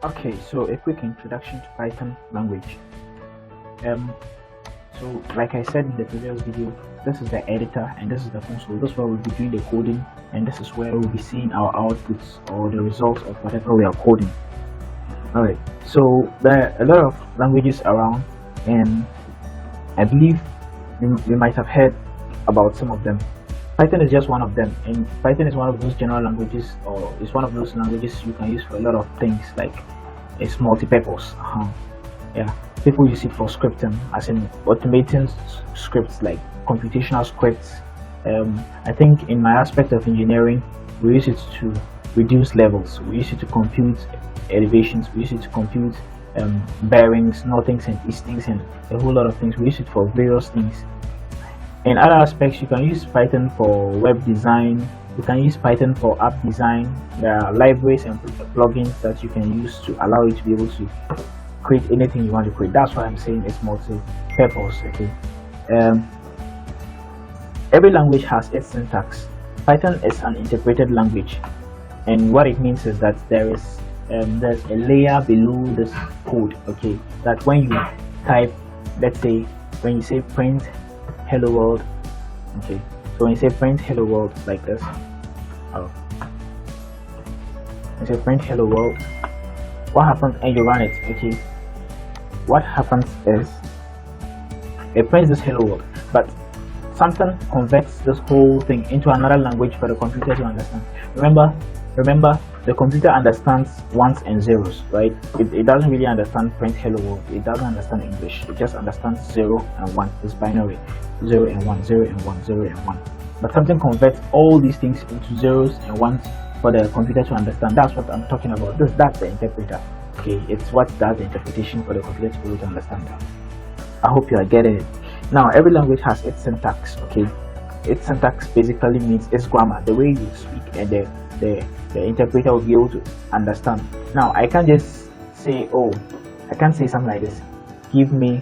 Okay, so a quick introduction to Python language. Um, so like I said in the previous video, this is the editor and this is the console. This is where we'll be doing the coding, and this is where we'll be seeing our outputs or the results of whatever we are coding. Alright, so there are a lot of languages around, and I believe you might have heard about some of them. Python is just one of them, and Python is one of those general languages, or is one of those languages you can use for a lot of things. Like, it's multi-purpose. Yeah, people use it for scripting, as in automating scripts like computational scripts. I think in my aspect of engineering, we use it to reduce levels, we use it to compute elevations, we use it to compute bearings, northings and eastings, and a whole lot of things. We use it for various things. In other aspects, you can use Python for web design, you can use Python for app design. There are libraries and plugins that you can use to allow you to be able to create anything you want to create. That's why I'm saying it's multi-purpose. Okay. Every language has its syntax. Python is an interpreted language, and what it means is that there's a layer below this code. Okay, that when you type, let's say when you say print hello world, okay, so when you say print hello world like this, you say print hello world, what happens? And you run it. Okay, what happens is it prints this hello world, but something converts this whole thing into another language for the computer to understand. Remember, the computer understands ones and zeros, right? It doesn't really understand print hello world. It doesn't understand English. It just understands 0 and 1. It's binary. 0 and 1, 0 and 1, 0 and 1. But something converts all these things into zeros and ones for the computer to understand. That's what I'm talking about. That's the interpreter. Okay, it's what does the interpretation for the computer to be able to understand that. I hope you are getting it. Now, every language has its syntax. Okay, its syntax basically means its grammar, the way you speak, and the interpreter will be able to understand. Now, I can't just say, I can't say something like this. Give me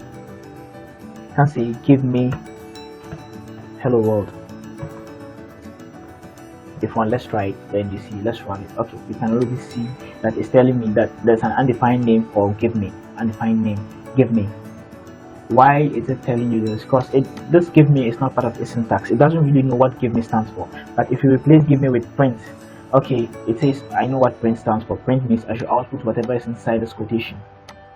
hello world. If one, let's try it, then you see, let's run it. Okay, you can already see that it's telling me that there's an undefined name for give me. Undefined name, give me. Why is it telling you this? Because this give me is not part of its syntax. It doesn't really know what give me stands for. But if you replace give me with print, okay, it says I know what print stands for. Print means I should output whatever is inside this quotation.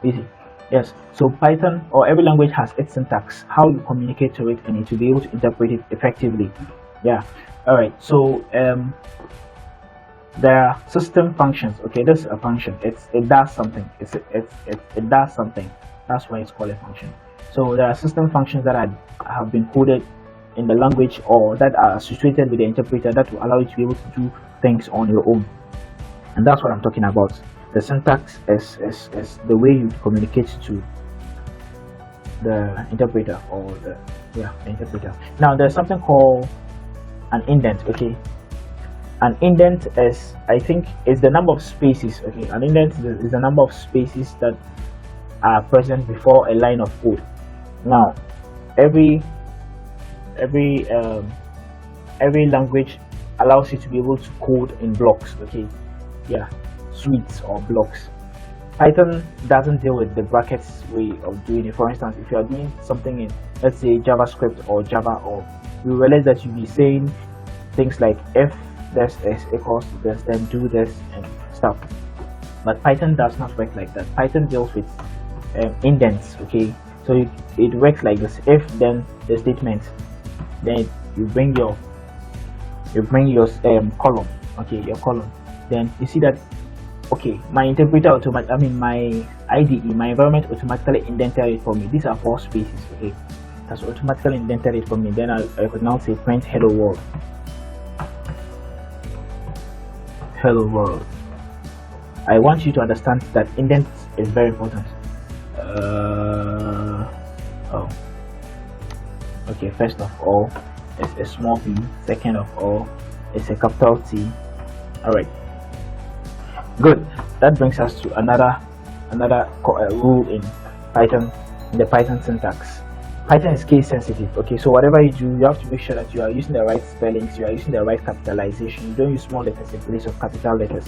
Easy. Yes. So Python, or every language, has its syntax, how you communicate to it, and to be able to interpret it effectively. Yeah. All right. So there are system functions. Okay, this is a function. It does something. It does something. That's why it's called a function. So there are system functions that have been coded in the language, or that are associated with the interpreter, that will allow you to be able to do things on your own. And that's what I'm talking about. The syntax is the way you communicate to the interpreter, or the interpreter. Now, there's something called an indent. Okay, an indent is, I think, is the number of spaces. Okay, an indent is the number of spaces that are present before a line of code. Now, every language allows you to be able to code in blocks. Okay, yeah, suites or blocks. Python doesn't deal with the brackets way of doing it. For instance, if you are doing something in, let's say, JavaScript or Java, or you realize that you'll be saying things like if this is equals to this, then do this and stuff. But Python does not work like that. Python deals with indents. Okay, so it works like this. If, then the statement, then you bring your column. Okay, your column. Then you see that, okay, my interpreter my IDE, my environment, automatically indented it for me. These are 4 spaces. Okay, that's automatically indented it for me. Then I could now say print hello world. Hello world. I want you to understand that indent is very important. Okay, first of all, it's a small p. Second of all, it's a capital T. All right, good. That brings us to another rule in Python, in the Python syntax. Python is case sensitive. Okay, so whatever you do, you have to make sure that you are using the right spellings, you are using the right capitalization. You don't use small letters in place of capital letters,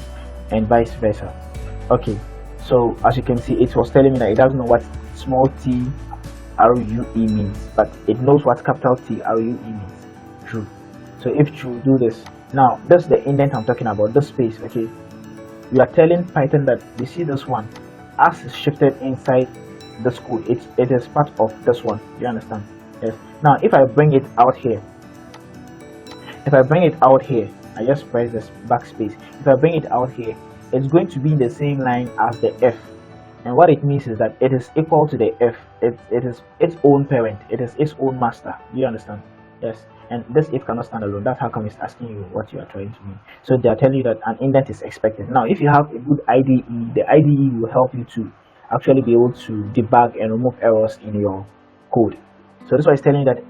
and vice versa. Okay, So as you can see, it was telling me that it doesn't know what small t RUE means, but it knows what capital T RUE means. True. So if true, do this. Now that's the indent I'm talking about, this space. Okay, you are telling Python that you see this one as it's shifted inside this code, it is part of this one. You understand? Yes. Now if I bring it out here, I just press this backspace. If I bring it out here, it's going to be in the same line as the F. And what it means is that it is equal to the F. It is its own parent. It is its own master. Do you understand? Yes. And this if cannot stand alone. That's how come it's asking you what you are trying to mean. So they are telling you that an indent is expected. Now, if you have a good IDE, the IDE will help you to actually be able to debug and remove errors in your code. So this is why it's telling you that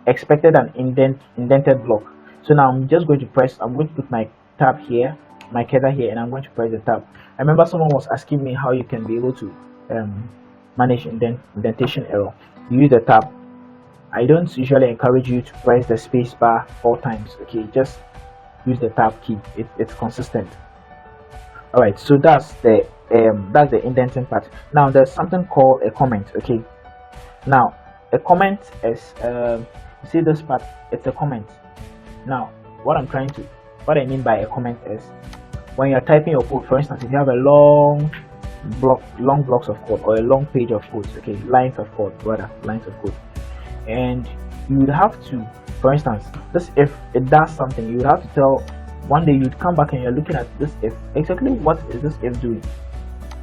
expected an indented block. So now I'm just going to press. I'm going to put my tab here, my cursor here, and I'm going to press the tab. I remember someone was asking me how you can be able to manage indentation error. You use the tab. I don't usually encourage you to press the space bar 4 times. Okay, just use the tab key. It's consistent. All right, so that's the indenting part. Now there's something called a comment. Okay, now a comment is you see this part. It's a comment. Now what I mean by a comment is when you're typing your code. For instance, if you have a long blocks of code or a long page of code, okay, lines of code, and you would have to, for instance, this if it does something, you would have to tell, one day you'd come back and you're looking at this if, exactly what is this if doing.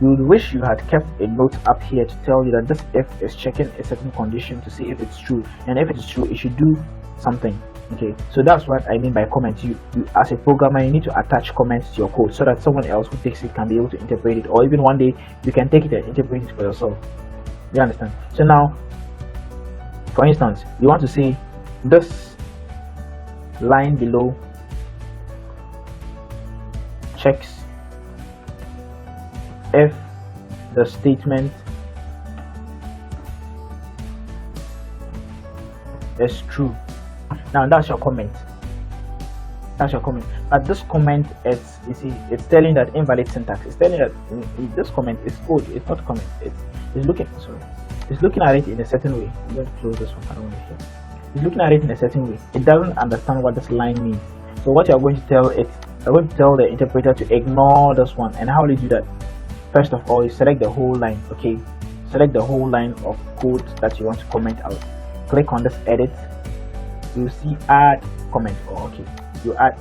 You would wish you had kept a note up here to tell you that this if is checking a certain condition to see if it's true, and if it's true, it should do something. Okay, so that's what I mean by comment. You as a programmer, you need to attach comments to your code so that someone else who takes it can be able to interpret it, or even one day you can take it and interpret it for yourself. You understand? So now, for instance, you want to say this line below checks if the statement is true. Now that's your comment. But this comment is, you see, it's telling that invalid syntax. It's telling that this comment is code. It's not comment. It's looking at it in a certain way. I'm going to close this one. I don't want to hear. It's looking at it in a certain way. It doesn't understand what this line means. So what you're going to tell it, you're going to tell the interpreter to ignore this one. And how will you do that? First of all, you select the whole line. Okay, select the whole line of code that you want to comment out. Click on this edit. You see add comment. Okay, you add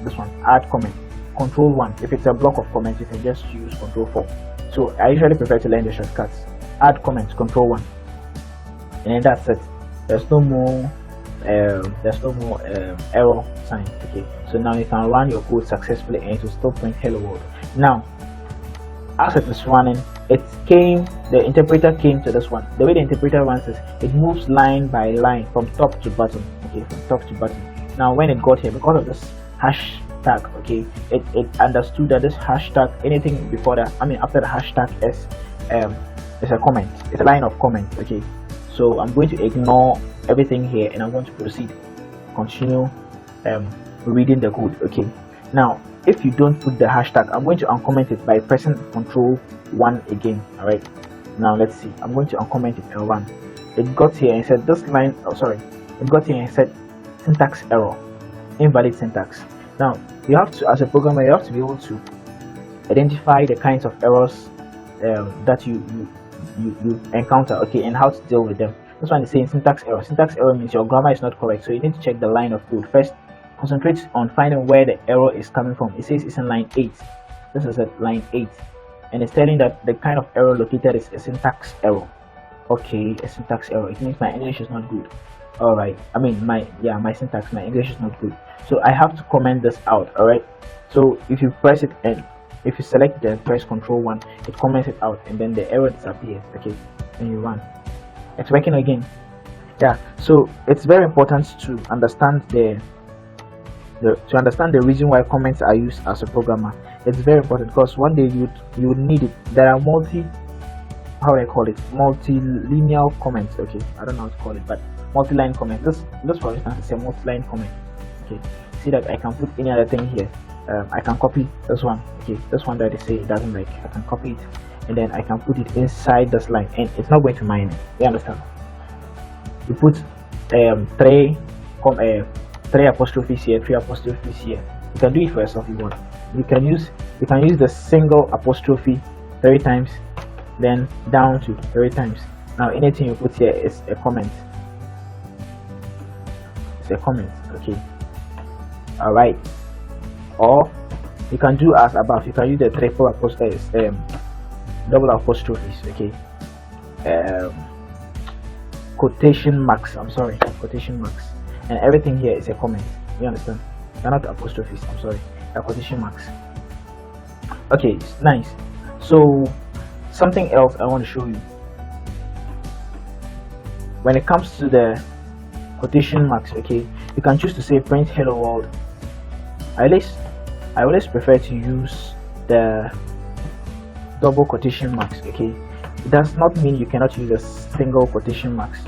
this one, add comment, control 1. If it's a block of comments, you can just use control 4. So I usually prefer to learn the shortcuts. Add comments, control 1, and then that's it. There's no more error sign. Okay, so now you can run your code successfully and it will still print hello world. Now as it is running, the interpreter came to this one. The way the interpreter runs is it moves line by line from top to bottom. Okay, from top to bottom. Now when it got here, because of this hashtag, okay, it understood that this hashtag, anything before that, I mean after the hashtag is a comment. It's a line of comment. Okay, so I'm going to ignore everything here and I'm going to proceed, continue reading the code. Okay, now if you don't put the hashtag, I'm going to uncomment it by pressing control 1 again. All right, now let's see. I'm going to uncomment it and run. It got here and said this line, it got here and said syntax error, invalid syntax. Now you have to, as a programmer, you have to be able to identify the kinds of errors that you encounter, okay, and how to deal with them. This one is saying syntax error. Syntax error means your grammar is not correct, so you need to check the line of code first. Concentrate on finding where the error is coming from. It says it's in line 8. This is at line 8, and it's telling that the kind of error located is a syntax error. Okay, a syntax error. It means my English is not good. All right, I mean my syntax, my English is not good, so I have to comment this out. All right, so if you press it and if you select it and press control 1, it comments it out and then the error disappears. Okay, and you run. It's working again. Yeah, so it's very important to understand the reason why comments are used as a programmer. It's very important because one day you would need it. There are multi-linear comments. Okay, I don't know how to call it, but multi-line comments. This for instance is a multi-line comment. Okay, see that I can put any other thing here. I can copy this one. Okay, this one that they say it doesn't like, I can copy it, and then I can put it inside this line, and it's not going to mine it. You understand? You put three apostrophes here, three apostrophes here. You can do it for yourself if you want. You can use the single apostrophe 3 times, then down to 3 times. Now anything you put here is a comment. It's a comment. Okay. All right. Or you can do as above. You can use the triple apostrophes, double apostrophes. Okay. Quotation marks. I'm sorry, quotation marks, and everything here is a comment. You understand? They're not apostrophes. I'm sorry, they're quotation marks. Okay, nice. So something else I want to show you. When it comes to the quotation marks, okay, you can choose to say print hello world. I always prefer to use the double quotation marks. Okay, it does not mean you cannot use a single quotation marks.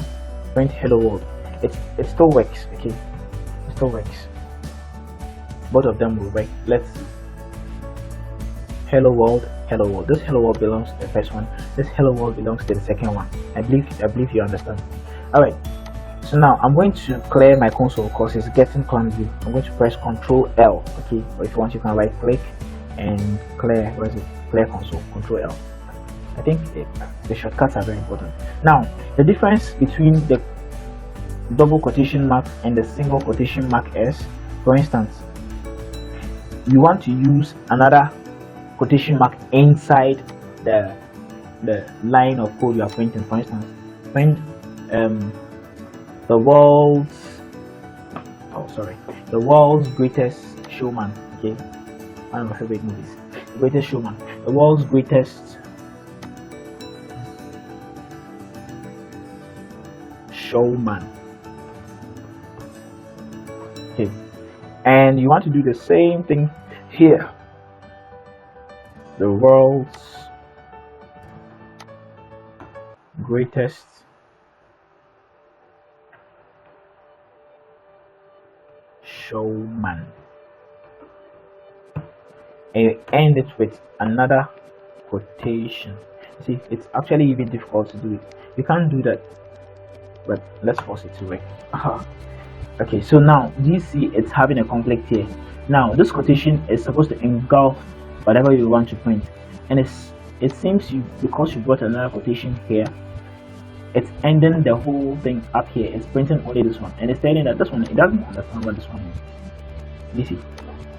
Print hello world, it still works. Okay, it still works. Both of them will work. Let's see. Hello world, hello world. This hello world belongs to the first one. This hello world belongs to the second one. I believe you understand. All right. So now I'm going to clear my console because it's getting clumsy. I'm going to press Ctrl L. Okay, or if you want, you can right click and clear. Where is it? Clear console. Ctrl L. I think the shortcuts are very important. Now, the difference between the double quotation mark and the single quotation mark is, for instance, you want to use another quotation mark inside the line of code you are printing. For instance, print the world's greatest showman. Okay, one of my favorite movies. The Greatest Showman. The world's greatest showman. Okay, and you want to do the same thing here. The world's greatest showman, and end it with another quotation. See, it's actually even difficult to do it. You can't do that, but let's force it to work. Okay, so now you see it's having a conflict here. Now this quotation is supposed to engulf whatever you want to print, and it seems because you brought another quotation here, it's ending the whole thing up here. It's printing only this one, and it's telling that this one, it doesn't understand what this one means. You see,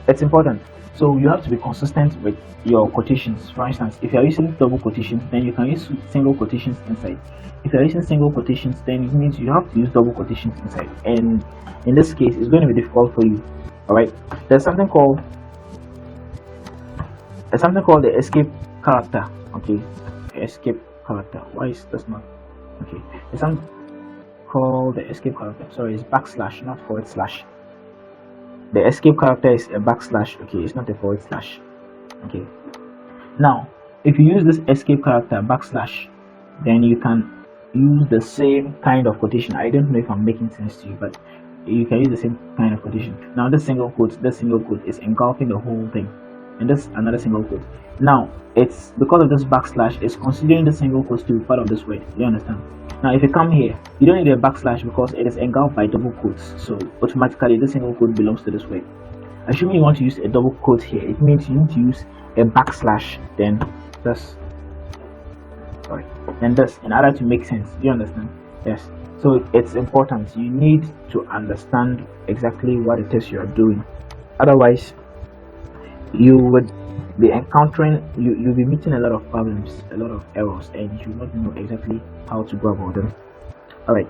it's important. So you have to be consistent with your quotations. For instance, if you are using double quotations, then you can use single quotations inside. If you are using single quotations, then it means you have to use double quotations inside, and in this case it's going to be difficult for you. All right, there's something called the escape character. Okay, escape character. Why is this not? Okay, it's something called the escape character. Sorry, it's backslash, not forward slash. The escape character is a backslash. Okay, it's not a forward slash. Okay, now if you use this escape character backslash, then you can use the same kind of quotation. I don't know if I'm making sense to you, but you can use the same kind of quotation. Now this single quote is engulfing the whole thing, and this another single quote. Now it's because of this backslash, it's considering the single quotes to be part of this word. You understand? Now if you come here, you don't need a backslash because it is engulfed by double quotes, so automatically the single quote belongs to this word. Assuming you want to use a double quote here, it means you need to use a backslash, then this, in order to make sense. You understand? Yes. So it's important. You need to understand exactly what it is you are doing. Otherwise, you would be encountering, you'll be meeting a lot of problems, a lot of errors, and you will not know exactly how to go about them. All right.